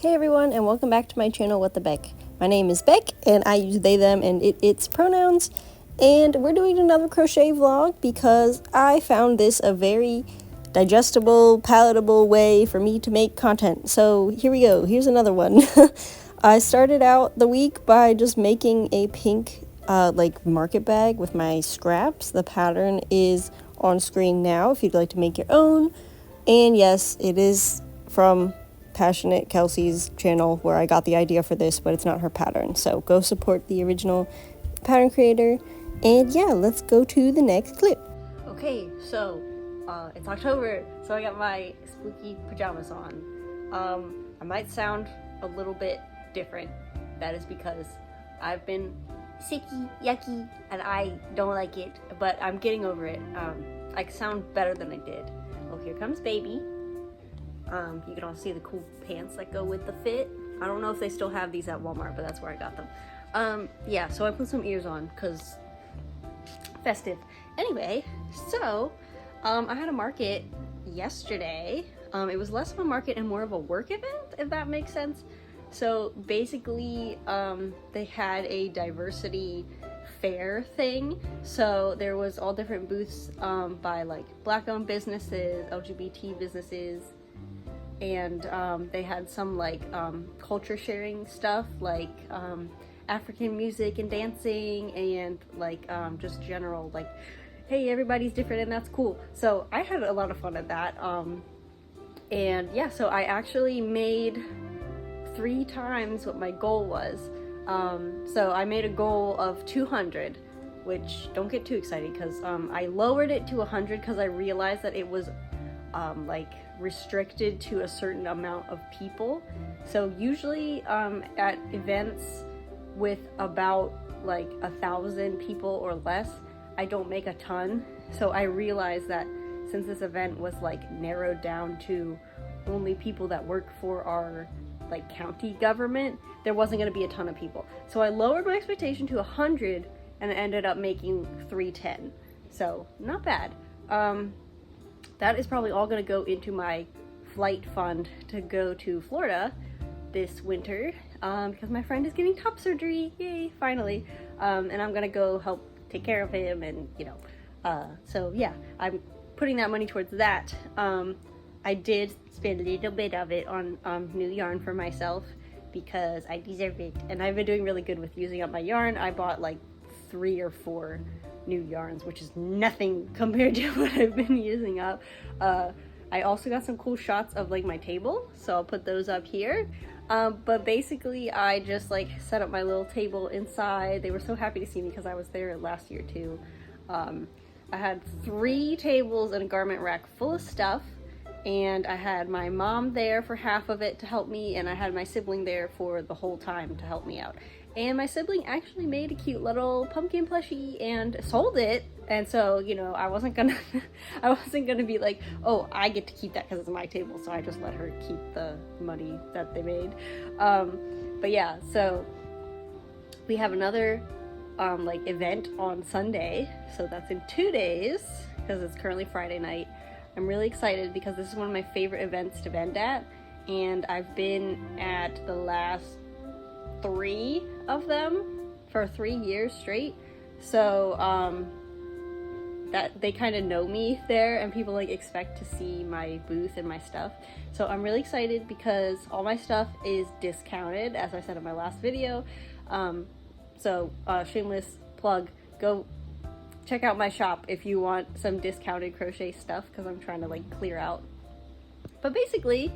Hey everyone, and welcome back to my channel, What the Beck. My name is Beck, and I use they, them, and it's pronouns. And we're doing another crochet vlog because I found this a very digestible, palatable way for me to make content. So here we go, here's another one. I started out the week by just making a pink market bag with my scraps. The pattern is on screen now if you'd like to make your own. And yes, it is from Passionate Kelsey's channel where I got the idea for this, but it's not her pattern. So go support the original pattern creator. And yeah, let's go to the next clip. Okay, so it's October, so I got my spooky pajamas on. I might sound a little bit different. That is because I've been sicky, yucky, and I don't like it, but I'm getting over it. I sound better than I did. Oh, here comes baby. You can all see the cool pants that go with the fit. I don't know if they still have these at Walmart, but that's where I got them. Yeah, so I put some ears on because festive. Anyway, so I had a market yesterday. It was less of a market and more of a work event, if that makes sense. So basically, they had a diversity fair thing. So there was all different booths by like Black-owned businesses, LGBT businesses, and they had some like culture sharing stuff like African music and dancing and like just general like, hey, everybody's different and that's cool. So I had a lot of fun at that. And yeah, so I actually made 3 times what my goal was. So I made a goal of 200, which don't get too excited because I lowered it to 100 because I realized that it was like restricted to a certain amount of people. So usually at events with about like 1,000 people or less, I don't make a ton. So I realized that since this event was like narrowed down to only people that work for our like county government, there wasn't going to be a ton of people. So I lowered my expectation to 100 and ended up making 310. So not bad. That is probably all going to go into my flight fund to go to Florida this winter because my friend is getting top surgery. Yay, finally. And I'm going to go help take care of him and, you know. So yeah, I'm putting that money towards that. I did spend a little bit of it on new yarn for myself because I deserve it. And I've been doing really good with using up my yarn. I bought like 3 or 4 new yarns, which is nothing compared to what I've been using up. I also got some cool shots of like my table, so I'll put those up here. But basically I just like set up my little table inside. They were so happy to see me because I was there last year too. I had 3 tables and a garment rack full of stuff, and I had my mom there for half of it to help me, and I had my sibling there for the whole time to help me out. And my sibling actually made a cute little pumpkin plushie and sold it. And so, you know, I wasn't gonna be like, oh, I get to keep that because it's my table. So I just let her keep the money that they made. But yeah, so we have another like event on Sunday. So that's in 2 days because it's currently Friday night. I'm really excited because this is one of my favorite events to vend at. And I've been at the last 3 of them for 3 years straight. So that they kind of know me there, and people like expect to see my booth and my stuff. So I'm really excited because all my stuff is discounted, as I said in my last video. So shameless plug, go check out my shop if you want some discounted crochet stuff because I'm trying to like clear out. But basically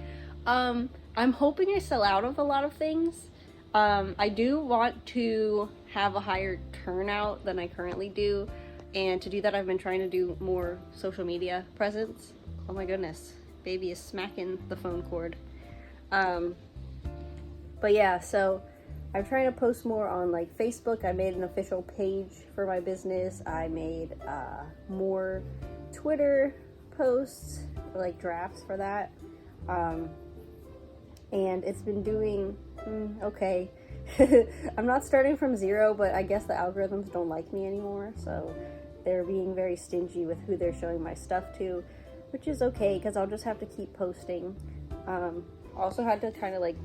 I'm hoping I sell out of a lot of things. I do want to have a higher turnout than I currently do, and to do that I've been trying to do more social media presence. Oh my goodness, baby is smacking the phone cord. But yeah, so I'm trying to post more on like Facebook. I made an official page for my business. I made more Twitter posts, like drafts for that. And it's been doing okay. I'm not starting from 0, but I guess the algorithms don't like me anymore, so they're being very stingy with who they're showing my stuff to, which is okay because I'll just have to keep posting. Also had to kind of like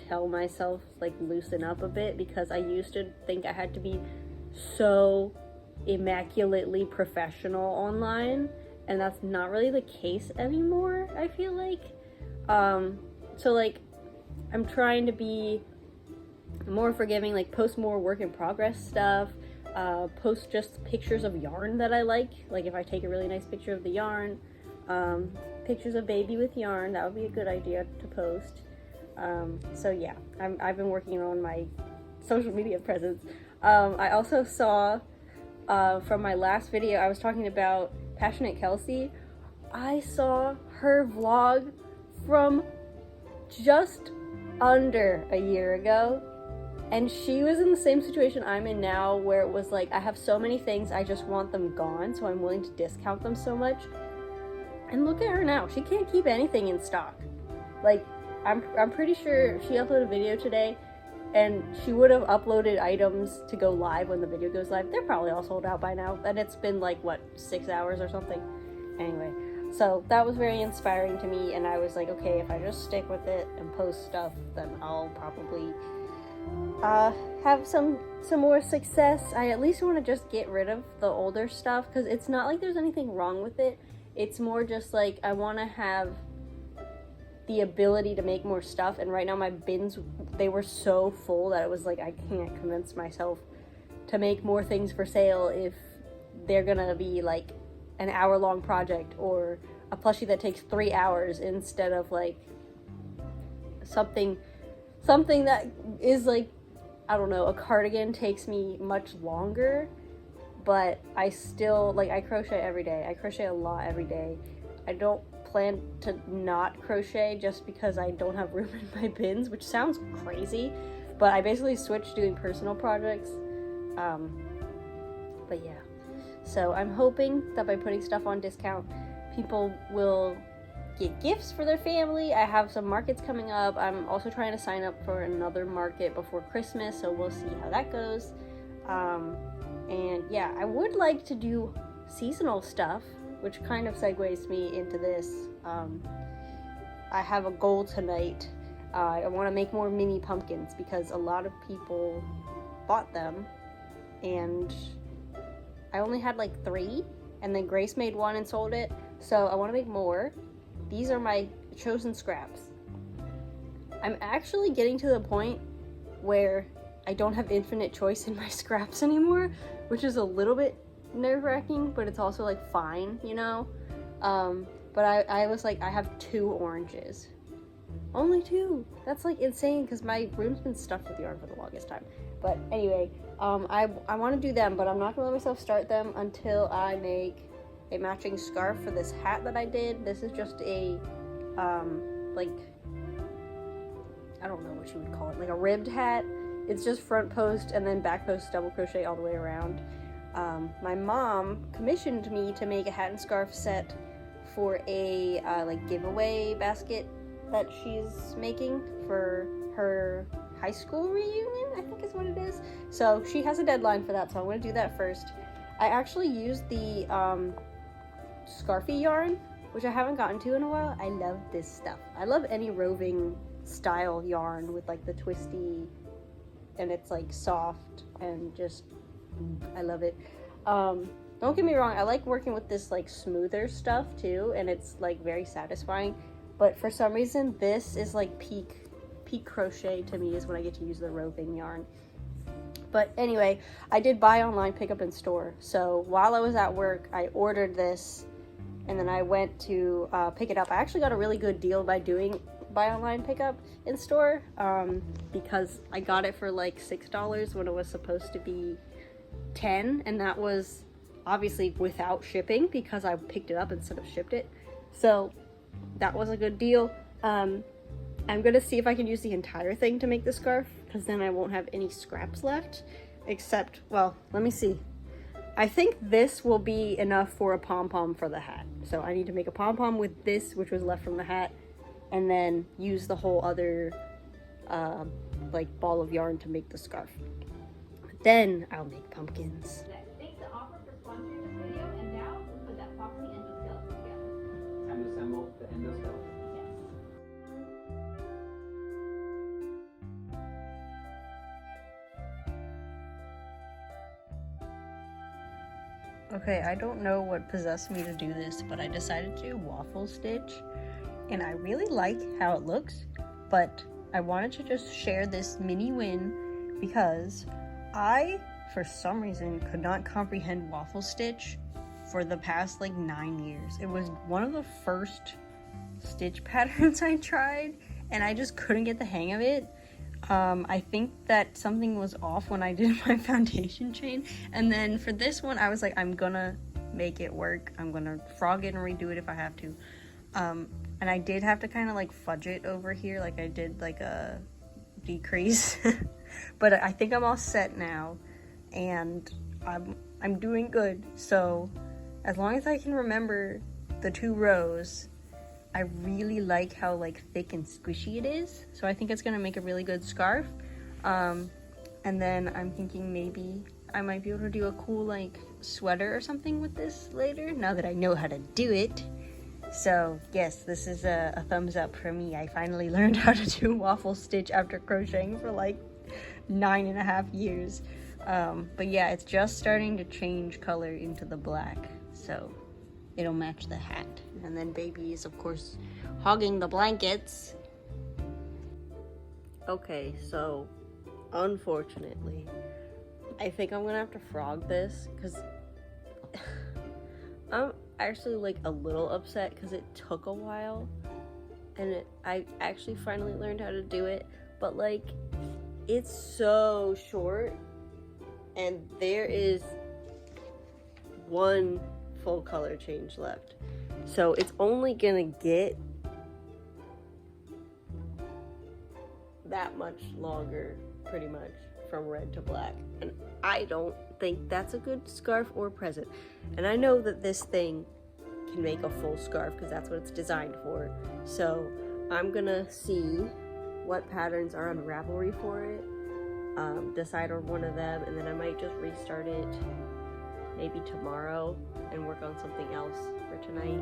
tell myself, like, loosen up a bit, because I used to think I had to be so immaculately professional online, and that's not really the case anymore, I feel like. So like, I'm trying to be more forgiving, like post more work in progress stuff, post just pictures of yarn that I like if I take a really nice picture of the yarn, pictures of baby with yarn, that would be a good idea to post. So yeah, I've been working on my social media presence. I also saw, from my last video, I was talking about Passionate Kelsey. I saw her vlog from just under a year ago, and she was in the same situation I'm in now, where it was like, I have so many things, I just want them gone, so I'm willing to discount them so much. And look at her now, she can't keep anything in stock. Like, I'm pretty sure she uploaded a video today, and she would have uploaded items to go live when the video goes live. They're probably all sold out by now, and it's been like, what, 6 hours or something? Anyway, so that was very inspiring to me, and I was like, okay, if I just stick with it and post stuff, then I'll probably have some more success. I at least want to just get rid of the older stuff, because it's not like there's anything wrong with it. It's more just like, I want to have the ability to make more stuff, and right now my bins, they were so full that it was like, I can't convince myself to make more things for sale if they're gonna be like an hour-long project, or a plushie that takes 3 hours instead of like something that is like, I don't know, a cardigan takes me much longer, but I still, like, I crochet every day. I crochet a lot every day. I don't plan to not crochet just because I don't have room in my bins, which sounds crazy, but I basically switched doing personal projects. But yeah, so I'm hoping that by putting stuff on discount, people will get gifts for their family. I have some markets coming up. I'm also trying to sign up for another market before Christmas, so we'll see how that goes. And yeah, I would like to do seasonal stuff, which kind of segues me into this. I have a goal tonight. I want to make more mini pumpkins, because a lot of people bought them, and I only had like 3, and then Grace made one and sold it, so I want to make more. These are my chosen scraps. I'm actually getting to the point where I don't have infinite choice in my scraps anymore, which is a little bit nerve-wracking, but it's also like fine, you know? But I was like, I have 2 oranges. Only 2! That's like insane, because my room's been stuffed with yarn for the longest time. But anyway, I want to do them, but I'm not gonna let myself start them until I make a matching scarf for this hat that I did. This is just a, like, I don't know what you would call it, like a ribbed hat. It's just front post and then back post double crochet all the way around. My mom commissioned me to make a hat and scarf set for a like giveaway basket that she's making for her high school reunion, I think is what it is. So she has a deadline for that, so I'm going to do that first. I actually used the scarfy yarn, which I haven't gotten to in a while. I love this stuff. I love any roving style yarn with like the twisty, and it's like soft and just, I love it. Don't get me wrong, I like working with this like smoother stuff too, and it's like very satisfying, but for some reason this is like peak crochet to me, is when I get to use the roving yarn. But anyway, I did buy online, pick up in store. So while I was at work, I ordered this, and then I went to pick it up. I actually got a really good deal by doing buy online pickup in store, because I got it for like $6 when it was supposed to be 10, and that was obviously without shipping, because I picked it up instead of shipped it. So that was a good deal. I'm gonna see if I can use the entire thing to make the scarf, because then I won't have any scraps left, except, well, let me see. I think this will be enough for a pom-pom for the hat. So I need to make a pom-pom with this, which was left from the hat, and then use the whole other like ball of yarn to make the scarf. Then I'll make pumpkins. Thanks to Offer for sponsoring this video, and now we'll put that foxy endoskeleton together. And assemble the endoskeleton. Yes. Okay, I don't know what possessed me to do this, but I decided to waffle stitch, and I really like how it looks, but I wanted to just share this mini win because I, for some reason, could not comprehend waffle stitch for the past like 9 years. It was one of the first stitch patterns I tried, and I just couldn't get the hang of it. I think that something was off when I did my foundation chain, and then for this one I was like, I'm gonna make it work. I'm gonna frog it and redo it if I have to. And I did have to kind of like fudge it over here, like I did like a decrease. But I think I'm all set now, and I'm doing good. So as long as I can remember the 2 rows, I really like how like thick and squishy it is, so I think it's gonna make a really good scarf. And then I'm thinking maybe I might be able to do a cool like sweater or something with this later, now that I know how to do it. So yes, this is a thumbs up for me. I finally learned how to do waffle stitch after crocheting for like 9.5 years. But yeah, it's just starting to change color into the black, so it'll match the hat. And then baby is, of course, hogging the blankets. Okay, so unfortunately, I think I'm gonna have to frog this because I'm actually like a little upset because it took a while, and I actually finally learned how to do it, but like it's so short, and there is 1 full color change left. So it's only gonna get that much longer, pretty much, from red to black. And I don't think that's a good scarf or present. And I know that this thing can make a full scarf because that's what it's designed for. So I'm gonna see what patterns are on Ravelry for it, decide on one of them, and then I might just restart it maybe tomorrow and work on something else for tonight.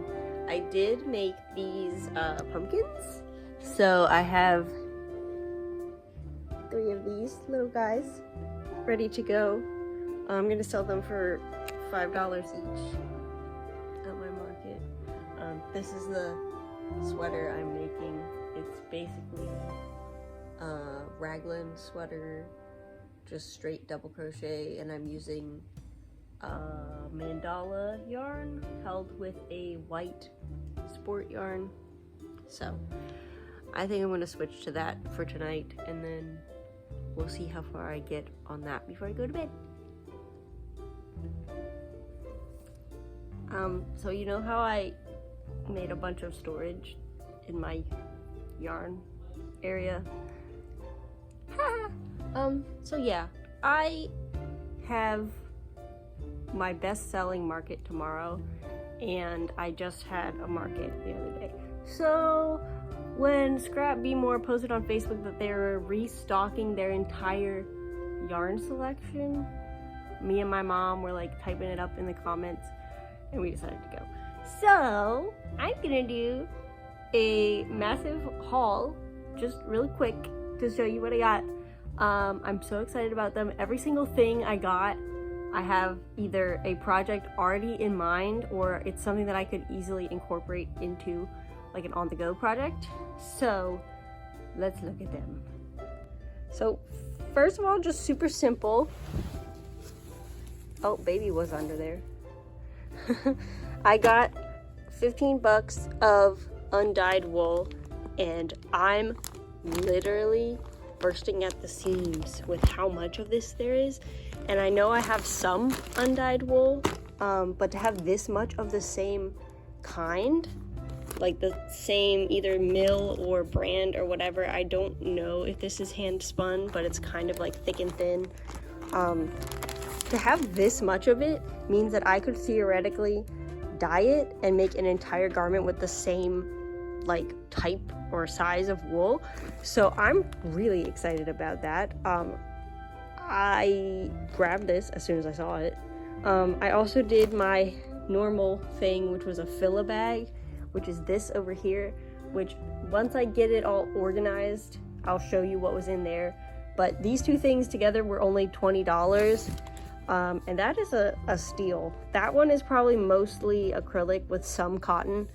I did make these pumpkins, so I have 3 of these little guys ready to go. I'm gonna sell them for $5 each at my market. This is the sweater I'm making. It's basically a raglan sweater, just straight double crochet, and I'm using mandala yarn held with a white sport yarn. So I think I'm going to switch to that for tonight, and then we'll see how far I get on that before I go to bed. So you know how I made a bunch of storage in my yarn area? So yeah, I have my best-selling market tomorrow, and I just had a market the other day. So when Scrap Be More posted on Facebook that they were restocking their entire yarn selection, me and my mom were like typing it up in the comments, and we decided to go. So I'm gonna do a massive haul, just really quick, to show you what I got. I'm so excited about them. Every single thing I got, I have either a project already in mind, or it's something that I could easily incorporate into like an on-the-go project. So let's look at them. So first of all, just super simple. Oh, baby was under there. I got 15 bucks of undyed wool, and I'm literally bursting at the seams with how much of this there is. And I know I have some undyed wool, but to have this much of the same kind, like the same either mill or brand or whatever, I don't know if this is hand spun, but it's kind of like thick and thin. To have this much of it means that I could theoretically dye it and make an entire garment with the same like type or size of wool. So I'm really excited about that. I grabbed this as soon as I saw it. I also did my normal thing, which was a fill-a bag, which is this over here, which once I get it all organized, I'll show you what was in there. But these two things together were only $20. And that is a steal. That one is probably mostly acrylic with some cotton,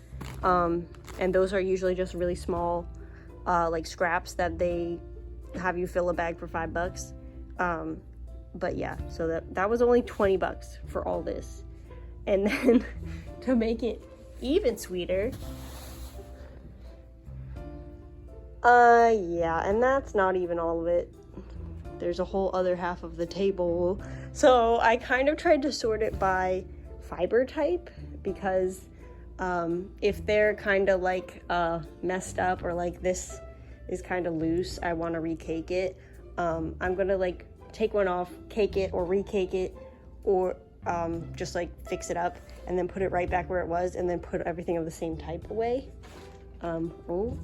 and those are usually just really small like scraps that they have you fill a bag for $5. But yeah, so that was only 20 bucks for all this. And then to make it even sweeter, yeah, and that's not even all of it. There's a whole other half of the table. So I kind of tried to sort it by fiber type, because if they're kind of like messed up, or like this is kind of loose, I want to recake it. I'm gonna like take one off, cake it or recake it, or just like fix it up and then put it right back where it was, and then put everything of the same type away. Oh,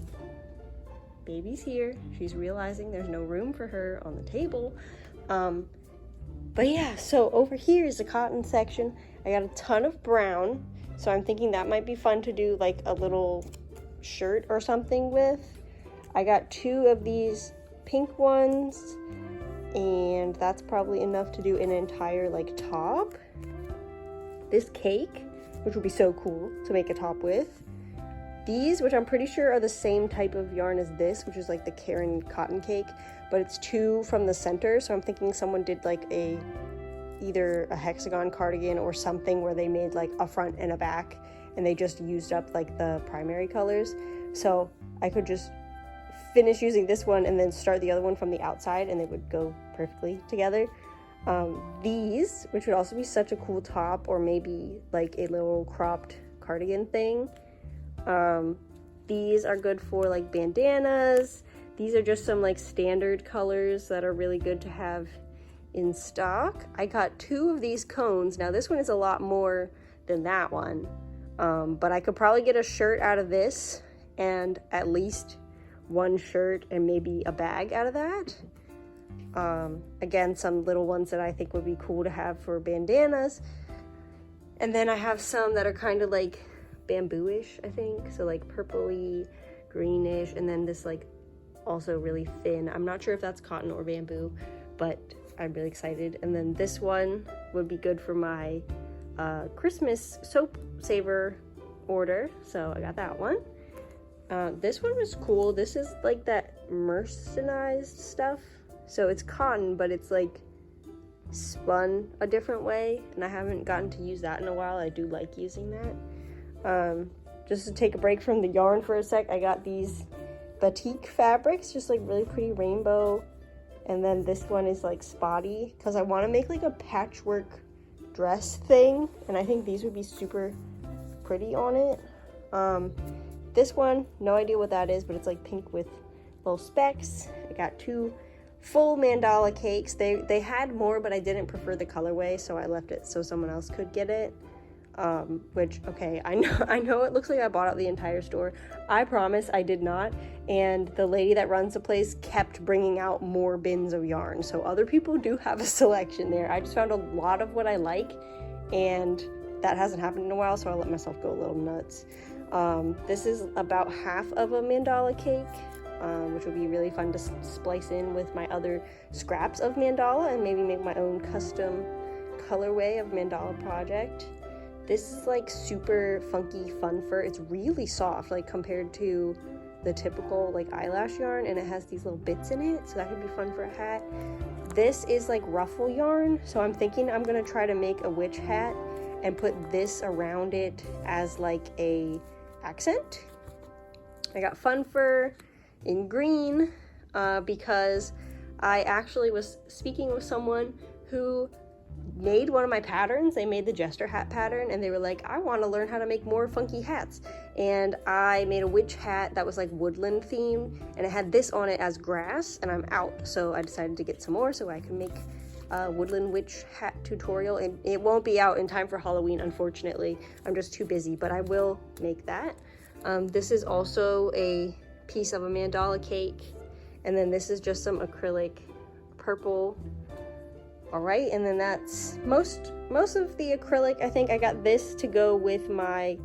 baby's here. She's realizing there's no room for her on the table. But yeah, so over here is the cotton section. I got a ton of brown, so I'm thinking that might be fun to do like a little shirt or something with. I got 2 of these pink ones, and that's probably enough to do an entire like top. This cake, which would be so cool to make a top with. These, which I'm pretty sure are the same type of yarn as this, which is like the Karen cotton cake, but it's 2 from the center, so I'm thinking someone did like either a hexagon cardigan or something where they made like a front and a back, and they just used up like the primary colors. So I could just finish using this one and then start the other one from the outside, and they would go perfectly together. These, which would also be such a cool top, or maybe like a little cropped cardigan thing. These are good for like bandanas. These are just some like standard colors that are really good to have in stock. I got 2 of these cones. Now this one is a lot more than that one, but I could probably get a shirt out of this, and at least 1 shirt and maybe a bag out of that. Again, some little ones that I think would be cool to have for bandanas. And then I have some that are kind of like bamboo-ish, I think, so like purpley, greenish, and then this like also really thin. I'm not sure if that's cotton or bamboo, but I'm really excited. And then this one would be good for my Christmas soap saver order, so I got that one. This one was cool. This is like that mercerized stuff, so it's cotton, but it's like spun a different way, and I haven't gotten to use that in a while. I do like using that. Just to take a break from the yarn for a sec, I got these batik fabrics, just like really pretty rainbow, and then this one is like spotty, because I want to make like a patchwork dress thing, and I think these would be super pretty on it. This one, no idea what that is, but it's like pink with little specks. I got 2 full mandala cakes. They had more, but I didn't prefer the colorway, so I left it so someone else could get it. Which, okay, I know it looks like I bought out the entire store. I promise I did not, and the lady that runs the place kept bringing out more bins of yarn, so other people do have a selection there. I just found a lot of what I like, and that hasn't happened in a while, so I let myself go a little nuts. This is about half of a mandala cake, which will be really fun to splice in with my other scraps of mandala and maybe make my own custom colorway of mandala project. This is like super funky fun fur. It's really soft, like compared to the typical like eyelash yarn, and it has these little bits in it, so that could be fun for a hat. This is like ruffle yarn, so I'm thinking I'm gonna try to make a witch hat and put this around it as like a accent. I got fun fur in green because I actually was speaking with someone who made one of my patterns. They made the jester hat pattern, and they were like, I want to learn how to make more funky hats. And I made a witch hat that was like woodland themed, and it had this on it as grass, and I'm out, so I decided to get some more so I can make a woodland witch hat tutorial. And it won't be out in time for Halloween, unfortunately. I'm just too busy, but I will make that. This is also a piece of a mandala cake, and then this is just some acrylic purple. All right, and then that's most of the acrylic. I think I got this to go with my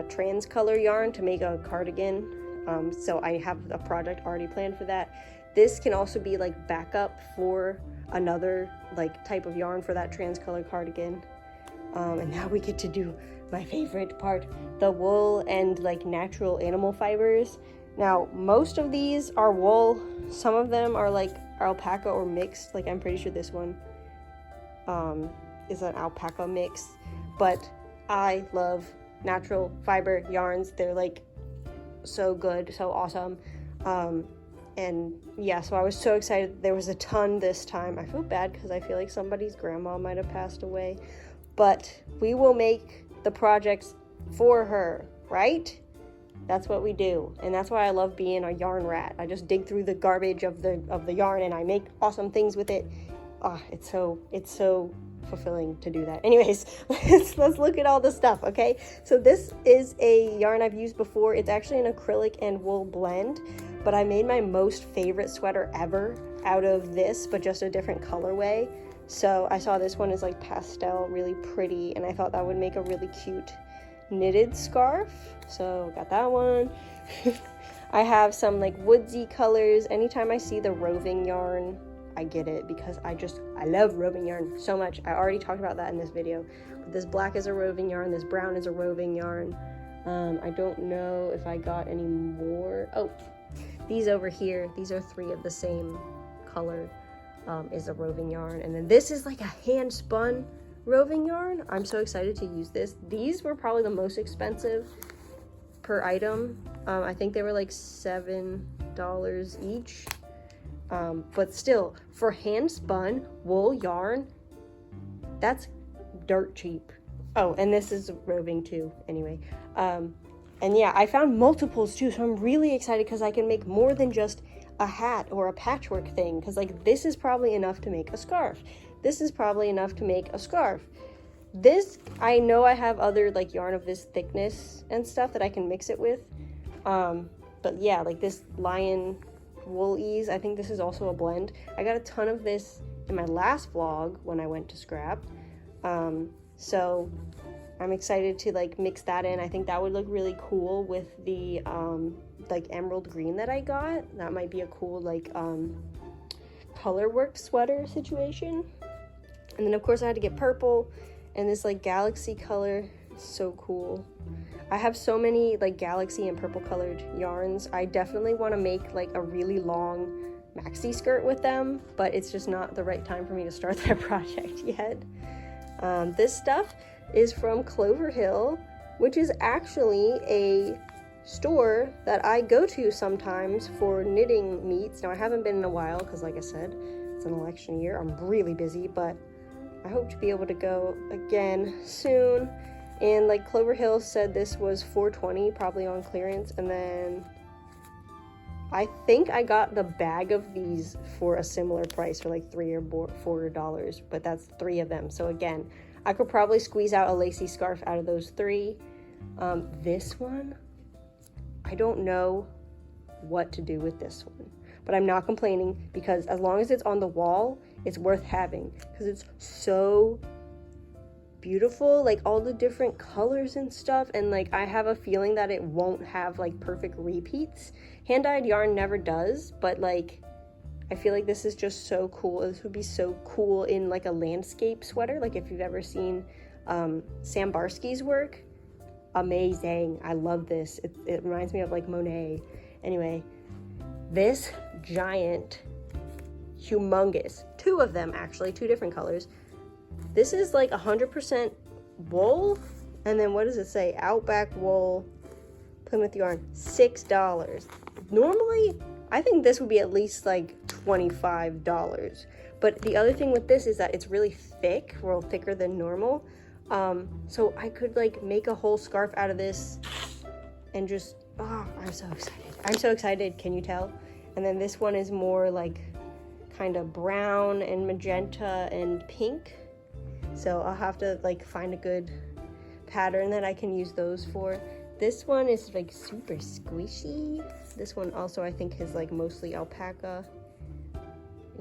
trans color yarn to make a cardigan, so I have a project already planned for that. this can also be like backup for another like type of yarn for that trans-color cardigan. And now we get to do my favorite part, the wool and like natural animal fibers. Now, most of these are wool. Some of them are like alpaca or mixed. Like I'm pretty sure this one is an alpaca mix. But I love natural fiber yarns. They're like so good, so awesome. And yeah, so I was so excited. There was a ton this time. I feel bad because I feel like somebody's grandma might have passed away. But we will make the projects for her, right? That's what we do. And that's why I love being a yarn rat. I just dig through the garbage of the yarn and I make awesome things with it. It's so fulfilling to do that. Anyways, let's look at all the stuff, okay? So this is a yarn I've used before. It's actually an acrylic and wool blend, but I made my most favorite sweater ever out of this, but just a different colorway. So I saw this one is like pastel, really pretty, and I thought that would make a really cute knitted scarf. So got that one. I have some like woodsy colors. Anytime I see the roving yarn, I get it because I love roving yarn so much. I already talked about that in this video. But this black is a roving yarn, this brown is a roving yarn. I don't know if I got any more. Oh, these over here, these are 3 of the same color, is a roving yarn. And then this is like a hand spun roving yarn. I'm so excited to use this. These were probably the most expensive per item. I think they were like $7 each. But still, for hand spun wool yarn, that's dirt cheap. Oh, and this is roving too, anyway. And yeah, I found multiples too, so I'm really excited because I can make more than just a hat or a patchwork thing, because like this is probably enough to make a scarf. This is probably enough to make a scarf. This, I know I have other like yarn of this thickness and stuff that I can mix it with. But yeah, like this lion wool ease, I think this is also a blend. I got a ton of this in my last vlog when I went to scrap. So I'm excited to like mix that in. I think that would look really cool with the like emerald green that I got. That might be a cool like color work sweater situation. And then of course I had to get purple and this like galaxy color. It's so cool. I have so many like galaxy and purple colored yarns. I definitely want to make like a really long maxi skirt with them, but it's just not the right time for me to start that project yet. This stuff is from Clover Hill, which is actually a store that I go to sometimes for knitting meets. Now I haven't been in a while because like I said, it's an election year. I'm really busy, but I hope to be able to go again soon. And like Clover Hill said this was $4.20, probably on clearance, and then I think I got the bag of these for a similar price for like $3 or $4, but that's 3 of them. So again, I could probably squeeze out a lacy scarf out of those 3. This one, I don't know what to do with this one, but I'm not complaining because as long as it's on the wall, it's worth having because it's so beautiful, like all the different colors and stuff, and like I have a feeling that it won't have like perfect repeats. Hand-dyed yarn never does, but like I feel like this is just so cool. This would be so cool in like a landscape sweater, like if you've ever seen Sam Barsky's work. Amazing. I love this. It reminds me of like Monet. Anyway, this giant, humongous, 2 of them actually, 2 different colors. This is like 100% wool, and then what does it say? Outback wool, Plymouth yarn, $6. Normally, I think this would be at least like $25. But the other thing with this is that it's really thick, well, thicker than normal. So I could like make a whole scarf out of this and just, I'm so excited. I'm so excited, can you tell? And then this one is more like kind of brown and magenta and pink. So I'll have to like find a good pattern that I can use those for. This one is like super squishy. This one also I think is like mostly alpaca.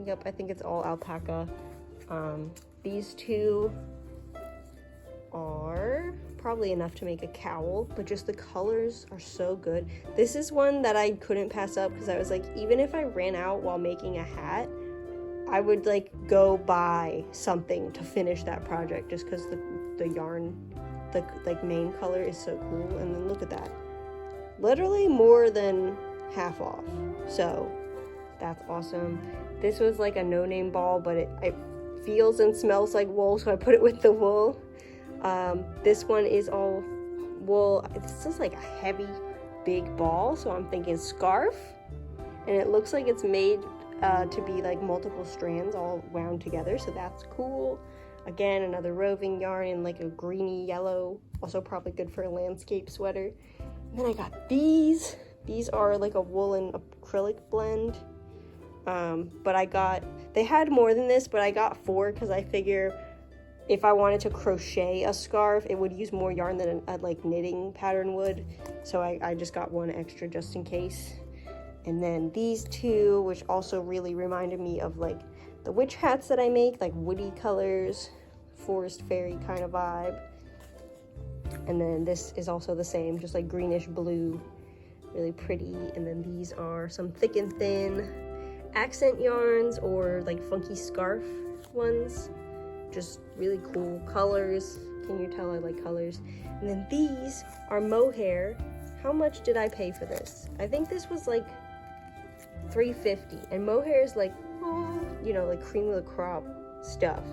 Yep, I think it's all alpaca. These 2 are probably enough to make a cowl, but just the colors are so good. This is one that I couldn't pass up because I was like, even if I ran out while making a hat, I would like go buy something to finish that project just because the yarn, the like main color is so cool. And then look at that, literally more than half off. So that's awesome. This was like a no-name ball, but it feels and smells like wool, so I put it with the wool. This one is all wool. This is like a heavy, big ball, so I'm thinking scarf. And it looks like it's made to be like multiple strands all wound together, so that's cool. Again, another roving yarn in like a greeny yellow, also probably good for a landscape sweater. And then I got these. These are like a woolen acrylic blend. But they had more than this, but I got 4 because I figure if I wanted to crochet a scarf, it would use more yarn than a like knitting pattern would. So I just got 1 extra just in case. And then these 2, which also really reminded me of like the witch hats that I make, like woody colors, forest fairy kind of vibe. And then this is also the same, just like greenish blue, really pretty. And then these are some thick and thin accent yarns or like funky scarf ones. Just really cool colors. Can you tell I like colors? And then these are mohair. How much did I pay for this? I think this was like $3.50, and mohair is like, you know, like cream of the crop stuff.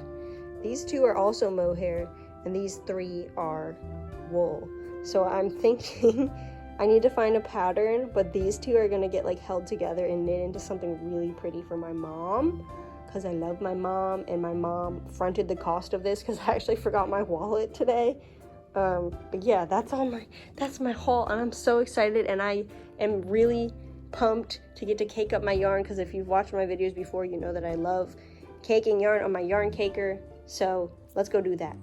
These 2 are also mohair, and these 3 are wool. So I'm thinking I need to find a pattern, but these 2 are gonna get like held together and knit into something really pretty for my mom, because I love my mom, and my mom fronted the cost of this because I actually forgot my wallet today. But yeah, that's my haul, and I'm so excited, and I am really pumped to get to cake up my yarn, because if you've watched my videos before, you know that I love caking yarn on my yarn caker. So let's go do that.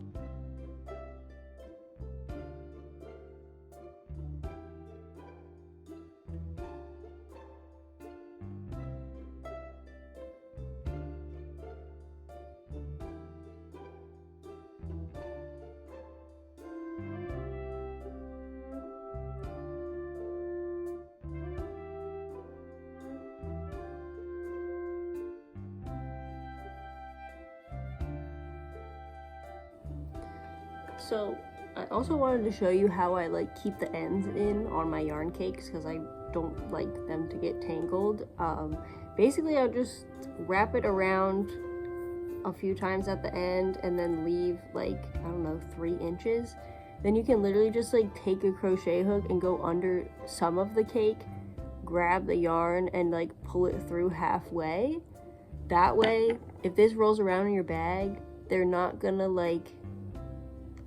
So I also wanted to show you how I like keep the ends in on my yarn cakes, because I don't like them to get tangled. Basically I'll just wrap it around a few times at the end and then leave like, I don't know, 3 inches. Then you can literally just like take a crochet hook and go under some of the cake, grab the yarn and like pull it through halfway. That way, if this rolls around in your bag, they're not gonna like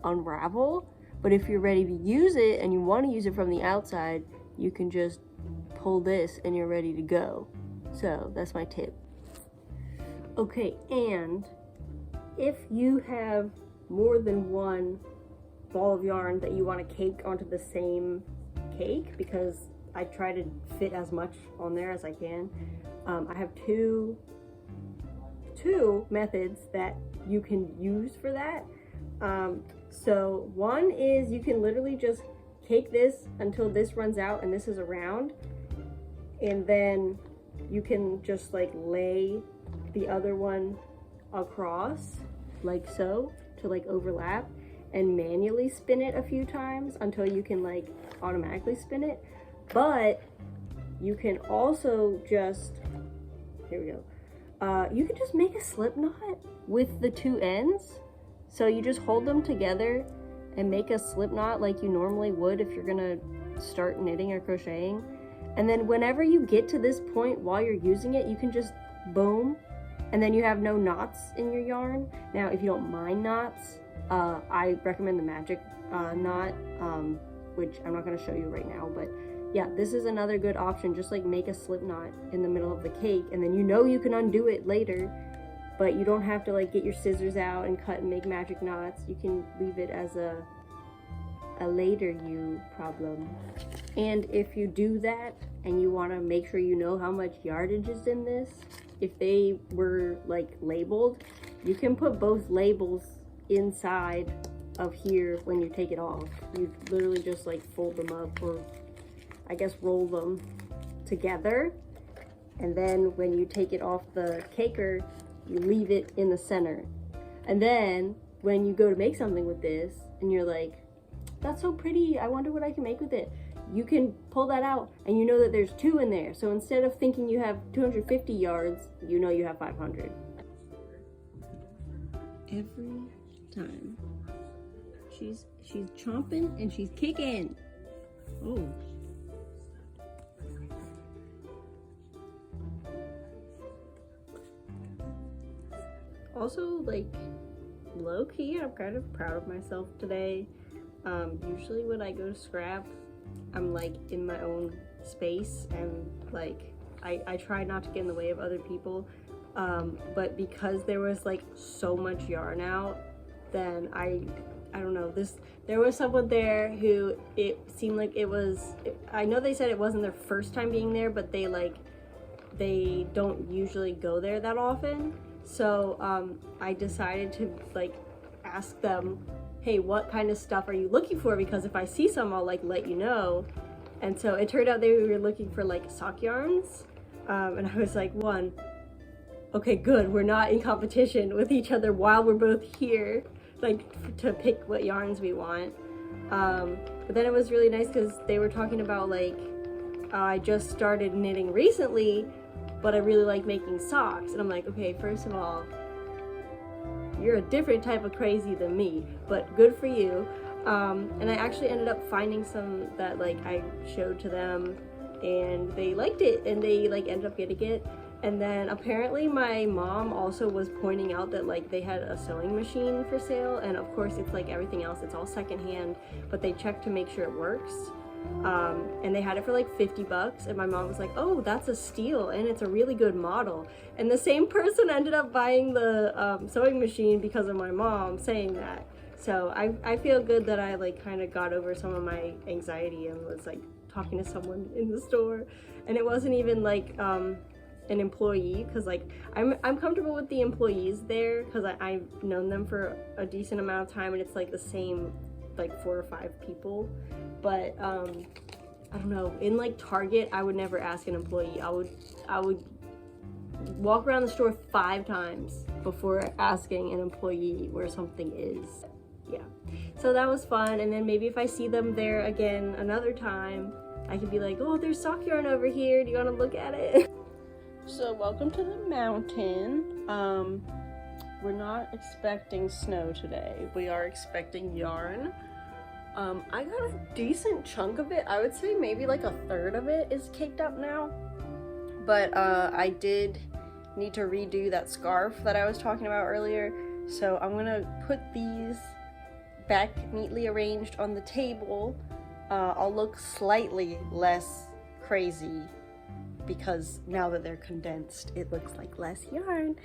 unravel. But if you're ready to use it and you want to use it from the outside, you can just pull this and you're ready to go. So that's my tip. Okay, and if you have more than 1 ball of yarn that you want to cake onto the same cake, because I try to fit as much on there as I can, I have two methods that you can use for that. So one is you can literally just cake this until this runs out and this is around, and then you can just like lay the other one across like so to like overlap and manually spin it a few times until you can like automatically spin it. But you can also just, here we go, you can just make a slip knot with the 2 ends. So you just hold them together and make a slip knot like you normally would if you're gonna start knitting or crocheting. And then whenever you get to this point while you're using it, you can just boom, and then you have no knots in your yarn. Now, if you don't mind knots, I recommend the magic knot, which I'm not gonna show you right now, but yeah, this is another good option. Just like make a slip knot in the middle of the cake, and then you know you can undo it later, but you don't have to like get your scissors out and cut and make magic knots. You can leave it as a later you problem. And if you do that and you want to make sure you know how much yardage is in this, if they were like labeled, you can put both labels inside of here when you take it off. You literally just like fold them up, or I guess roll them together. And then when you take it off the caker, you leave it in the center. And then when you go to make something with this and you're like, that's so pretty, I wonder what I can make with it, you can pull that out and you know that there's 2 in there. So instead of thinking you have 250 yards, you know you have 500. Every time. She's chomping and she's kicking. Oh. Also, like, low-key, I'm kind of proud of myself today. Usually when I go to scrap, I'm like in my own space and like I try not to get in the way of other people, but because there was like so much yarn out, then I don't know, there was someone there who it seemed like I know they said it wasn't their first time being there, but they don't usually go there that often. So I decided to like ask them, hey, what kind of stuff are you looking for? Because if I see some, I'll like let you know. And so it turned out they were looking for like sock yarns. And I was like, okay, good, we're not in competition with each other while we're both here, like to pick what yarns we want. But then it was really nice because they were talking about like, I just started knitting recently, but I really like making socks. And I'm like, okay, first of all, you're a different type of crazy than me, but good for you. And I actually ended up finding some that like I showed to them and they liked it and they like ended up getting it. And then apparently my mom also was pointing out that like they had a sewing machine for sale, and of course it's like everything else, it's all secondhand, but they checked to make sure it works. And they had it for like 50 bucks, and my mom was like, oh, that's a steal and it's a really good model. And the same person ended up buying the sewing machine because of my mom saying that. So I feel good that I like kind of got over some of my anxiety and was like talking to someone in the store, and it wasn't even like an employee, because like I'm comfortable with the employees there because I've known them for a decent amount of time, and it's like the same like 4 or 5 people. But I don't know, in like Target I would never ask an employee. I would walk around the store 5 times before asking an employee where something is. Yeah, so that was fun. And then maybe if I see them there again another time, I could be like, oh, there's sock yarn over here, do you want to look at it? So welcome to the mountain. We're not expecting snow today. We are expecting yarn. I got a decent chunk of it. I would say maybe like a third of it is caked up now. But I did need to redo that scarf that I was talking about earlier. So I'm gonna put these back neatly arranged on the table. I'll look slightly less crazy because now that they're condensed, it looks like less yarn.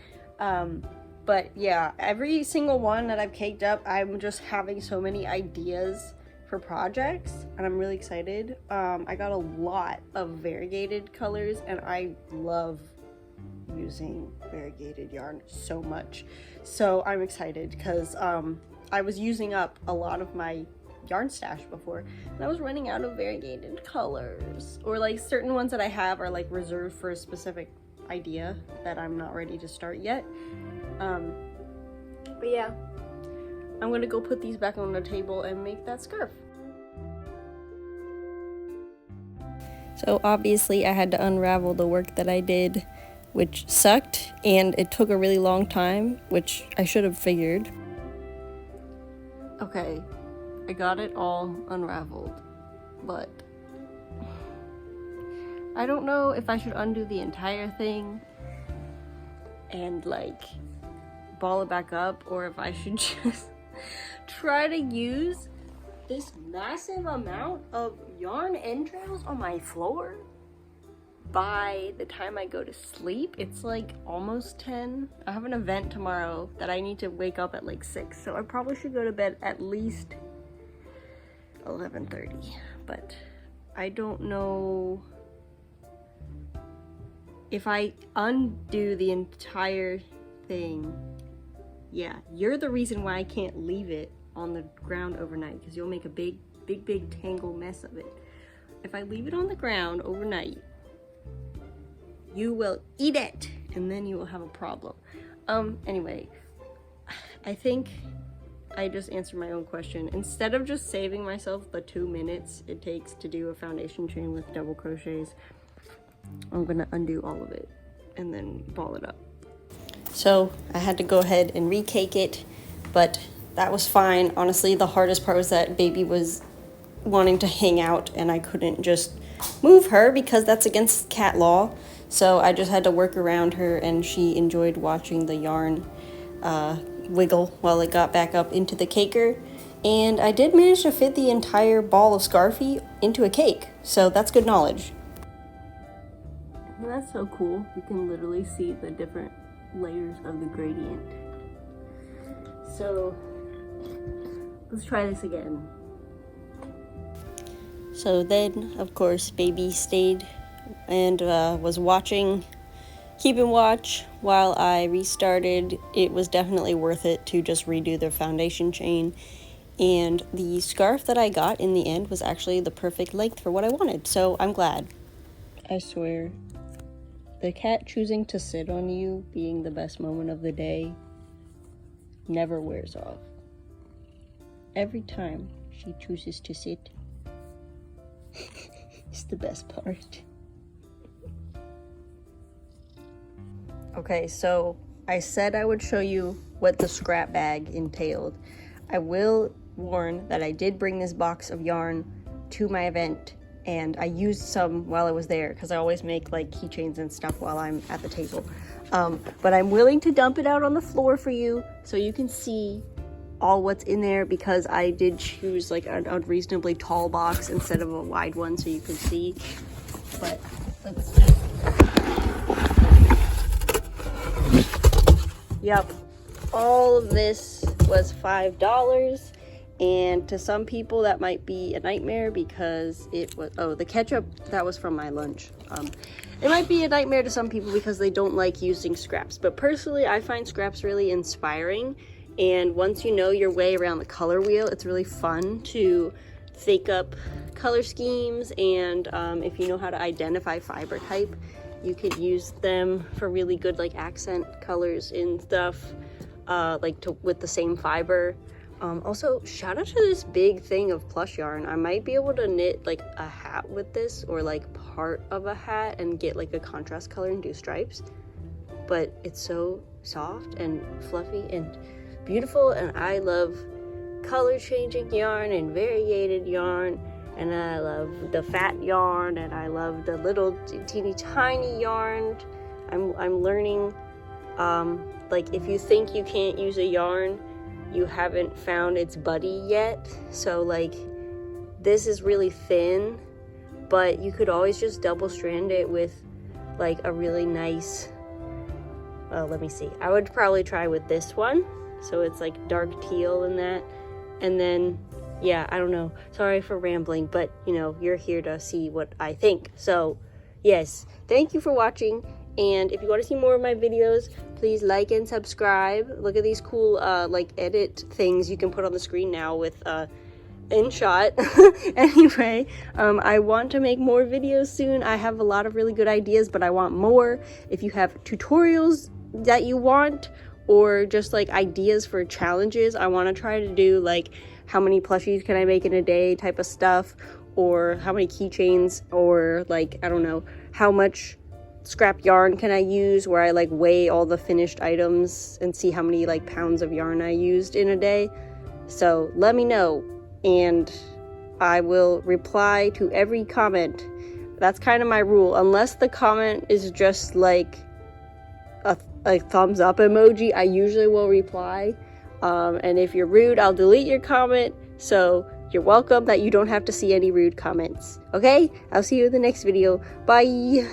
But yeah, every single one that I've caked up, I'm just having so many ideas for projects, and I'm really excited. I got a lot of variegated colors, and I love using variegated yarn so much. So I'm excited because I was using up a lot of my yarn stash before, and I was running out of variegated colors, or like certain ones that I have are like reserved for a specific idea that I'm not ready to start yet. But yeah, I'm gonna go put these back on the table and make that scarf. So obviously I had to unravel the work that I did, which sucked, and it took a really long time, which I should have figured. Okay, I got it all unraveled, but I don't know if I should undo the entire thing and like ball it back up, or if I should just try to use this massive amount of yarn entrails on my floor by the time I go to sleep. It's like almost 10. I have an event tomorrow that I need to wake up at like 6, so I probably should go to bed at least 11:30, but I don't know if I undo the entire thing. Yeah, you're the reason why I can't leave it on the ground overnight because you'll make a big tangle mess of it. If I leave it on the ground overnight, you will eat it and then you will have a problem. Anyway, I think I just answered my own question. Instead of just saving myself the 2 minutes it takes to do a foundation chain with double crochets, I'm gonna undo all of it and then ball it up. So I had to go ahead and recake it, but that was fine. Honestly, the hardest part was that baby was wanting to hang out and I couldn't just move her because that's against cat law. So I just had to work around her, and she enjoyed watching the yarn wiggle while it got back up into the caker. And I did manage to fit the entire ball of Scarfy into a cake, so that's good knowledge. That's so cool. You can literally see the different layers of the gradient. So let's try this again. So then, of course, baby stayed and was watching, keeping watch while I restarted. It was definitely worth it to just redo the foundation chain, and the scarf that I got in the end was actually the perfect length for what I wanted, so I'm glad. I swear, the cat choosing to sit on you being the best moment of the day never wears off. Every time she chooses to sit, it's the best part. Okay, so I said I would show you what the scrap bag entailed. I will warn that I did bring this box of yarn to my event, and I used some while I was there because I always make like keychains and stuff while I'm at the table. But I'm willing to dump it out on the floor for you so you can see all what's in there, because I did choose like a reasonably tall box instead of a wide one so you can see. But let's see. Yep, all of this was $5, and to some people that might be a nightmare because it was, oh, the ketchup, that was from my lunch. It might be a nightmare to some people because they don't like using scraps, but personally I find scraps really inspiring, and once you know your way around the color wheel, it's really fun to fake up color schemes, and if you know how to identify fiber type, you could use them for really good like accent colors and stuff, with the same fiber. Also, shout out to this big thing of plush yarn. I might be able to knit like a hat with this, or like part of a hat, and get like a contrast color and do stripes. But it's so soft and fluffy and beautiful, and I love color changing yarn and variated yarn. And I love the fat yarn, and I love the little teeny tiny yarn. I'm learning, like if you think you can't use a yarn, you haven't found its buddy yet. So like this is really thin, but you could always just double strand it with like a really nice, well, let me see. I would probably try with this one. So it's like dark teal in that. And then, yeah, I don't know. Sorry for rambling, but you know, you're here to see what I think. So yes, thank you for watching. And if you want to see more of my videos, please like and subscribe. Look at these cool like edit things you can put on the screen now with InShot. Anyway, I want to make more videos soon. I have a lot of really good ideas, but I want more. If you have tutorials that you want, or just like ideas for challenges, I want to try to do like how many plushies can I make in a day type of stuff, or how many keychains, or like, I don't know, how much scrap yarn can I use, where I like weigh all the finished items and see how many like pounds of yarn I used in a day. So let me know, and I will reply to every comment. That's kind of my rule, unless the comment is just like a thumbs up emoji, I usually will reply. And if you're rude, I'll delete your comment. So you're welcome that you don't have to see any rude comments. Okay? I'll see you in the next video. Bye!